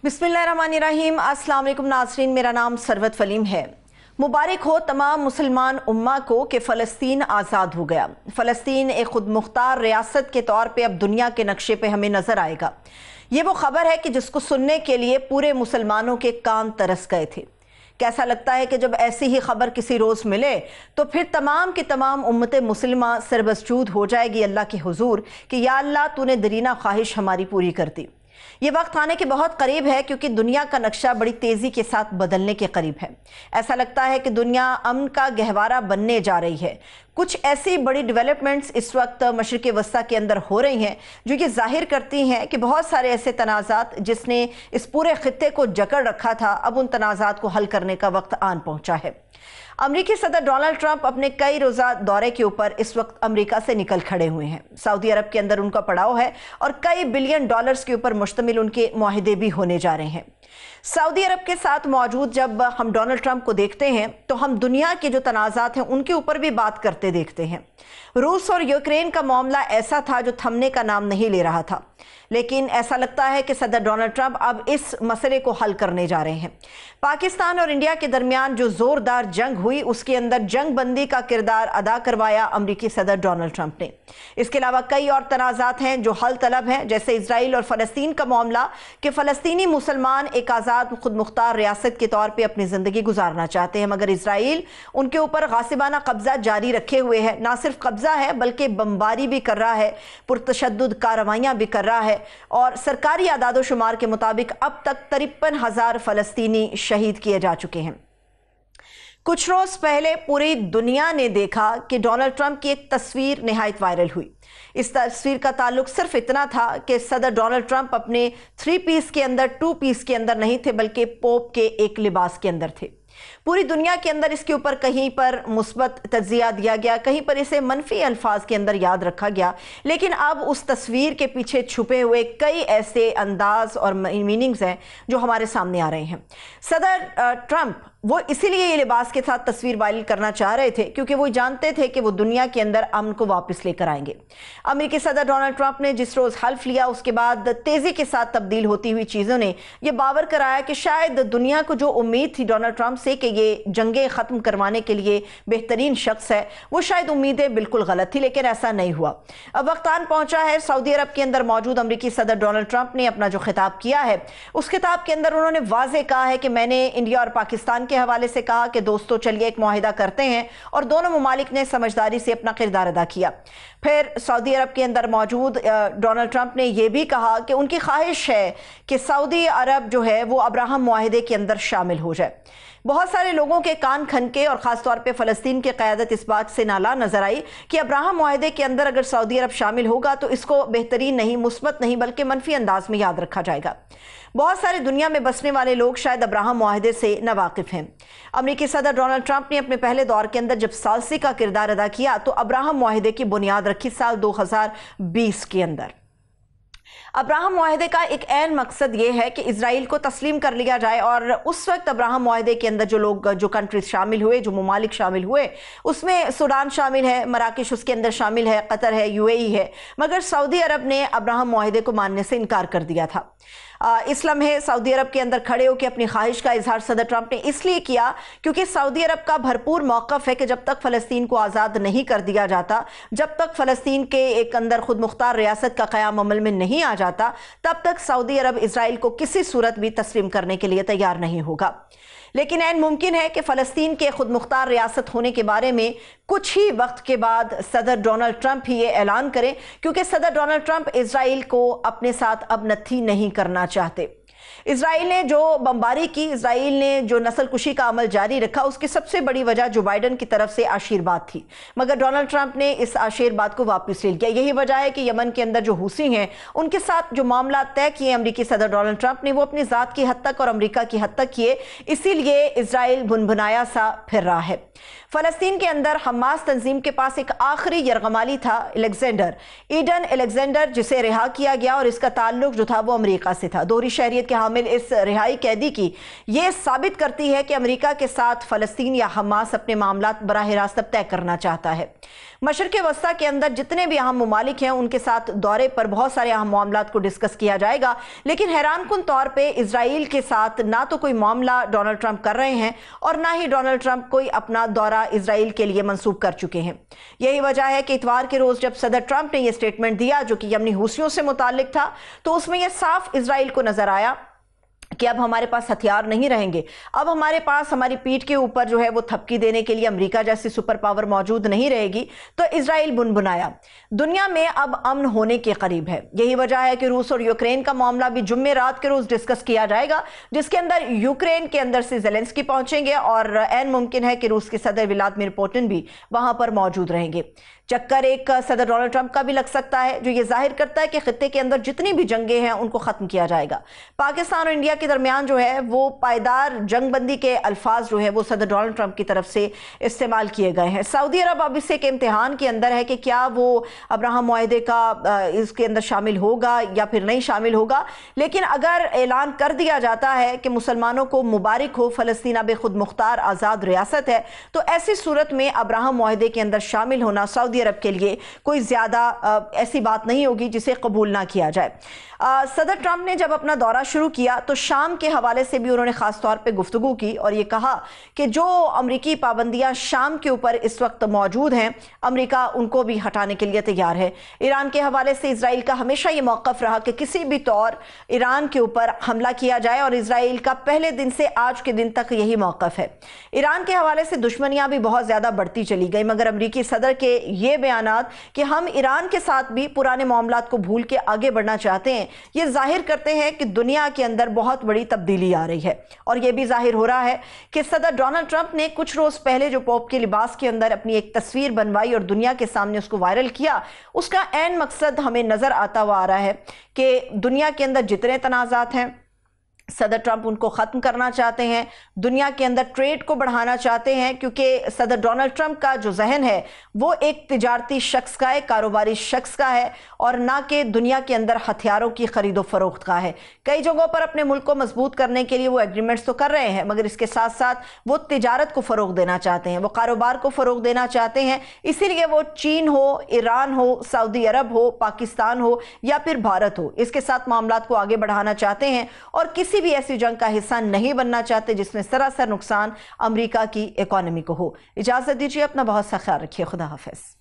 बिस्मिल्लाहिर्रहमानिर्रहीम। अस्सलाम वालेकुम नाज़रीन, मेरा नाम सरवत फलीम है। मुबारक हो तमाम मुसलमान उम्मा को कि फ़लस्तीन आज़ाद हो गया। फ़लस्तीन एक खुद मुख्तार रियासत के तौर पे अब दुनिया के नक्शे पे हमें नज़र आएगा। ये वो ख़बर है कि जिसको सुनने के लिए पूरे मुसलमानों के कान तरस गए थे। कैसा लगता है कि जब ऐसी ही खबर किसी रोज़ मिले तो फिर तमाम की तमाम उम्मत मुसलिमा सरबसजूद हो जाएगी अल्लाह के हुजूर कि या अल्लाह तूने दरीना ख्वाहिश हमारी पूरी कर दी। ये वक्त आने के बहुत करीब है क्योंकि दुनिया का नक्शा बड़ी तेज़ी के साथ बदलने के करीब है। ऐसा लगता है कि दुनिया अमन का गहवारा बनने जा रही है। कुछ ऐसी बड़ी डेवलपमेंट्स इस वक्त मशरिक़ वस्ता के अंदर हो रही हैं जो ये जाहिर करती हैं कि बहुत सारे ऐसे तनाज़ात जिसने इस पूरे खित्ते को जकड़ रखा था, अब उन तनाज़ात को हल करने का वक्त आन पहुँचा है। अमरीकी सदर डोनाल्ड ट्रंप अपने कई रोज़ा दौरे के ऊपर इस वक्त अमेरिका से निकल खड़े हुए हैं। सऊदी अरब के अंदर उनका पड़ाव है और कई बिलियन डॉलर्स के ऊपर मुश्तमिल उनके मुआहिदे भी होने जा रहे हैं। सऊदी अरब के साथ मौजूद जब हम डोनाल्ड ट्रंप को देखते हैं तो हम दुनिया के जो तनाज़ात हैं उनके ऊपर भी बात करते देखते हैं। रूस और यूक्रेन का मामला ऐसा था जो थमने का नाम नहीं ले रहा था, लेकिन ऐसा लगता है कि सदर डोनाल्ड ट्रंप अब इस मसले को हल करने जा रहे हैं। पाकिस्तान और इंडिया के दरमियान जो ज़ोरदार जंग हुई उसके अंदर जंग बंदी का किरदार अदा करवाया अमरीकी सदर डोनाल्ड ट्रंप ने। इसके अलावा कई और तनाज़ात हैं जो हल तलब हैं, जैसे इसराइल और फ़लस्तीन का मामला कि फ़लस्तीनी मुसलमान एक आज़ाद खुद मुख्तार रियासत के तौर पर अपनी ज़िंदगी गुजारना चाहते हैं, मगर इसराइल उनके ऊपर गासिबाना कब्ज़ा जारी रखे हुए है। ना सिर्फ कब्ज़ा है बल्कि बमबारी भी कर रहा है, पुरतशद्दुद कार्रवाइयाँ भी कर रहा है और सरकारी आदादो शुमार के मुताबिक अब तक 53,000 फ़लस्तीनी शहीद किए जा चुके हैं। कुछ रोज़ पहले पूरी दुनिया ने देखा कि डोनाल्ड ट्रंप की एक तस्वीर निहायत वायरल हुई। इस तस्वीर का ताल्लुक सिर्फ इतना था कि सदर डोनाल्ड ट्रंप अपने 3 पीस के अंदर 2 पीस के अंदर नहीं थे बल्कि पोप के एक लिबास के अंदर थे। पूरी दुनिया के अंदर इसके ऊपर कहीं पर मुस्बत तज्जिया दिया गया, कहीं पर इसे मनफी अल्फाज के अंदर याद रखा गया, लेकिन अब उस तस्वीर के पीछे छुपे हुए कई ऐसे अंदाज और मीनिंग्स हैं जो हमारे सामने आ रहे हैं। सदर ट्रंप वो इसीलिए ये लिबास के साथ तस्वीर वायरल करना चाह रहे थे क्योंकि वो जानते थे कि वो दुनिया के अंदर अमन को वापस लेकर आएंगे। अमेरिकी सदर डोनाल्ड ट्रंप ने जिस रोज़ हल्फ लिया उसके बाद तेज़ी के साथ तब्दील होती हुई चीज़ों ने यह बावर कराया कि शायद दुनिया को जो उम्मीद थी डोनाल्ड ट्रंप से कि ये जंगें ख़त्म करवाने के लिए बेहतरीन शख्स है, वो शायद उम्मीदें बिल्कुल गलत थी, लेकिन ऐसा नहीं हुआ। अब वक्त आन पहुंचा है। सऊदी अरब के अंदर मौजूद अमेरिकी सदर डोनाल्ड ट्रंप ने अपना जो खिताब किया है उस खिताब के अंदर उन्होंने वाज़ेह कहा है कि मैंने इंडिया और पाकिस्तान के हवाले से कहा कि दोस्तों चलिए एक मुआहिदा करते हैं, और दोनों मुमालिक ने समझदारी से अपना किरदार अदा किया। फिर सऊदी अरब के अंदर मौजूद डोनाल्ड ट्रंप ने यह भी कहा कि उनकी ख्वाहिश है कि सऊदी अरब जो है वो अब्राहम मुआहिदे के अंदर शामिल हो जाए। बहुत सारे लोगों के कान खनके और ख़ासतौर पे फ़लस्तीन की क़यादत इस बात से नाला नज़र आई कि अब्राहम मुआहिदे के अंदर अगर सऊदी अरब शामिल होगा तो इसको बेहतरीन नहीं, मुस्बत नहीं बल्कि मनफी अंदाज में याद रखा जाएगा। बहुत सारे दुनिया में बसने वाले लोग शायद अब्राहम मुआहिदे से नावाकिफ़ हैं। अमेरिकी सदर डोनाल्ड ट्रंप ने अपने पहले दौर के अंदर जब सालसी का किरदार अदा किया तो अब्राहम मुआहिदे की बुनियाद रखी साल 2020 के अंदर। अब्राहम मुआहिदे का एक ऐन मकसद ये है कि इजराइल को तस्लीम कर लिया जाए, और उस वक्त अब्राहम मुआहिदे के अंदर जो लोग, जो कंट्रीज शामिल हुए, जो ममालिक शामिल हुए, उसमें सूडान शामिल है, मराकश उसके अंदर शामिल है, कतर है, यूएई है, मगर सऊदी अरब ने अब्राहम मुआहिदे को मानने से इनकार कर दिया था। इस लम्हे सऊदी अरब के अंदर खड़े होकर अपनी ख्वाहिश का इजहार सदर ट्रंप ने इसलिए किया क्योंकि सऊदी अरब का भरपूर मौक़िफ़ है कि जब तक फ़लस्तीन को आज़ाद नहीं कर दिया जाता, जब तक फ़लस्तीन के एक अंदर खुद मुख्तार रियासत का क़याम अमल में नहीं आ जाता, तब तक सऊदी अरब इसराइल को किसी सूरत भी तस्लीम करने के लिए तैयार नहीं होगा। लेकिन ऐन मुमकिन है कि फ़लस्तीन के खुद मुख्तार रियासत होने के बारे में कुछ ही वक्त के बाद सदर डोनाल्ड ट्रंप ही ये ऐलान करें, क्योंकि सदर डोनाल्ड ट्रंप इसराइल को अपने साथ अब नत्थी नहीं करना चाहते। इसराइल ने जो बमबारी की, इसराइल ने जो नस्ल कुशी का अमल जारी रखा, उसकी सबसे बड़ी वजह जो बाइडन की तरफ से आशीर्वाद थी, मगर डोनाल्ड ट्रंप ने इस आशीर्वाद को वापस ले लिया। यही वजह है कि यमन के अंदर जो हुसी हैं उनके साथ जो मामला तय किए अमरीकी सदर डोनाल्ड ट्रंप ने, वो अपनी ज़ात की हद तक और अमरीका की हद तक किए, इसीलिए इसराइल भुनभुनाया सा फिर रहा है। फ़लस्तीन के अंदर हमास तंजीम के पास एक आखिरी यरगमाली था, एलेक्जेंडर, ईडन एलेक्जेंडर, जिसे रिहा किया गया और इसका ताल्लुक जो था वो अमरीका से था। दोहरी शहरियत के के हामिल इस रिहाई कैदी की ये साबित करती है कि अमेरिका के साथ फ़लस्तीन या हमास अपने मामलात बराह रास्त तय करना चाहता है। मशरिक़ वस्ता के अंदर जितने भी अहम ममालिक हैं उनके साथ दौरे पर बहुत सारे अहम मामलात को डिस्कस किया जाएगा, लेकिन हैरानकुन तौर पे इजराइल के साथ ना तो कोई मामला डोनाल्ड ट्रंप कर रहे हैं और ना ही डोनाल्ड ट्रंप कोई अपना दौरा इजराइल के लिए मंसूब कर चुके हैं। यही वजह है कि इतवार के रोज जब सदर ट्रंप ने यह स्टेटमेंट दिया जो कि यमनी हुसियों से मुताल्लिक था, तो उसमें यह साफ इजराइल को नजर आया कि अब हमारे पास हथियार नहीं रहेंगे, अब हमारे पास हमारी पीठ के ऊपर जो है वो थपकी देने के लिए अमेरिका जैसी सुपर पावर मौजूद नहीं रहेगी। तो इजराइल बुनबुनाया, दुनिया में अब अमन होने के करीब है। यही वजह है कि रूस और यूक्रेन का मामला भी जुम्मे रात के रोज डिस्कस किया जाएगा, जिसके अंदर यूक्रेन के अंदर से ज़ेलेंस्की पहुंचेंगे और ऐन मुमकिन है कि रूस के सदर व्लादिमीर पुतिन भी वहां पर मौजूद रहेंगे। चक्कर एक सदर डोनाल्ड ट्रंप का भी लग सकता है, जो ये जाहिर करता है कि खित्ते के अंदर जितनी भी जंगें हैं उनको खत्म किया जाएगा। पाकिस्तान और इंडिया के दरमियान जो है वो पायदार जंगबंदी के अल्फाज जो है वो सदर डोनाल्ड ट्रंप की तरफ से इस्तेमाल किए गए हैं। सऊदी अरब अब इससे एक इम्तिहान के अंदर है कि क्या वो अब्राहम मुआहदे का इसके अंदर शामिल होगा या फिर नहीं शामिल होगा। लेकिन अगर ऐलान कर दिया जाता है कि मुसलमानों को मुबारक हो, फ़लस्तीन अब खुद मुख्तार आज़ाद रियासत है, तो ऐसी सूरत में अब्राहम मुआहदे के अंदर शामिल होना सऊदी अरब के लिए कोई ज्यादा ऐसी बात नहीं होगी जिसे कबूल ना किया जाए। सदर ट्रंप ने जब अपना दौरा शुरू किया तो शाम के हवाले से भी उन्होंने खास तौर पे गुफ्तगू की और ये कहा कि जो अमरीकी पाबंदियां शाम के ऊपर इस वक्त मौजूद हैं, अमरीका उनको भी हटाने के लिए तैयार है। ईरान के हवाले से इजराइल का हमेशा ये मौक़िफ़ रहा कि किसी भी तौर ईरान के ऊपर हमला किया जाए और इजराइल का पहले दिन से आज के दिन तक यही मौक़िफ़ है। ईरान के हवाले से दुश्मनियां भी बहुत ज्यादा बढ़ती चली गई, मगर अमरीकी सदर के ये बयान कि हम ईरान के साथ भी पुराने मामलात को भूल के आगे बढ़ना चाहते हैं, ये जाहिर करते हैं कि दुनिया के अंदर बहुत बड़ी तब्दीली आ रही है। और यह भी जाहिर हो रहा है कि सदर डोनाल्ड ट्रंप ने कुछ रोज पहले जो पोप के लिबास के अंदर अपनी एक तस्वीर बनवाई और दुनिया के सामने उसको वायरल किया, उसका ऐन मकसद हमें नजर आता हुआ आ रहा है कि दुनिया के अंदर जितने तनाज़ात हैं सदर ट्रंप उनको ख़त्म करना चाहते हैं, दुनिया के अंदर ट्रेड को बढ़ाना चाहते हैं, क्योंकि सदर डोनाल्ड ट्रंप का जो जहन है वो एक तिजारती शख्स का है, कारोबारी शख्स का है और ना कि दुनिया के अंदर हथियारों की खरीदो फरोख्त का है। कई जगहों पर अपने मुल्क को मजबूत करने के लिए वो एग्रीमेंट्स तो कर रहे हैं, मगर इसके साथ साथ वो तिजारत को फ़रोग देना चाहते हैं, वो कारोबार को फ़रोग देना चाहते हैं। इसीलिए वो चीन हो, ईरान हो, सऊदी अरब हो, पाकिस्तान हो या फिर भारत हो, इसके साथ मामलात को आगे बढ़ाना चाहते हैं और किसी भी ऐसी जंग का हिस्सा नहीं बनना चाहते जिसमें सरासर नुकसान अमेरिका की इकोनॉमी को हो। इजाजत दीजिए, अपना बहुत सा ख्याल रखिए। खुदा हाफिज।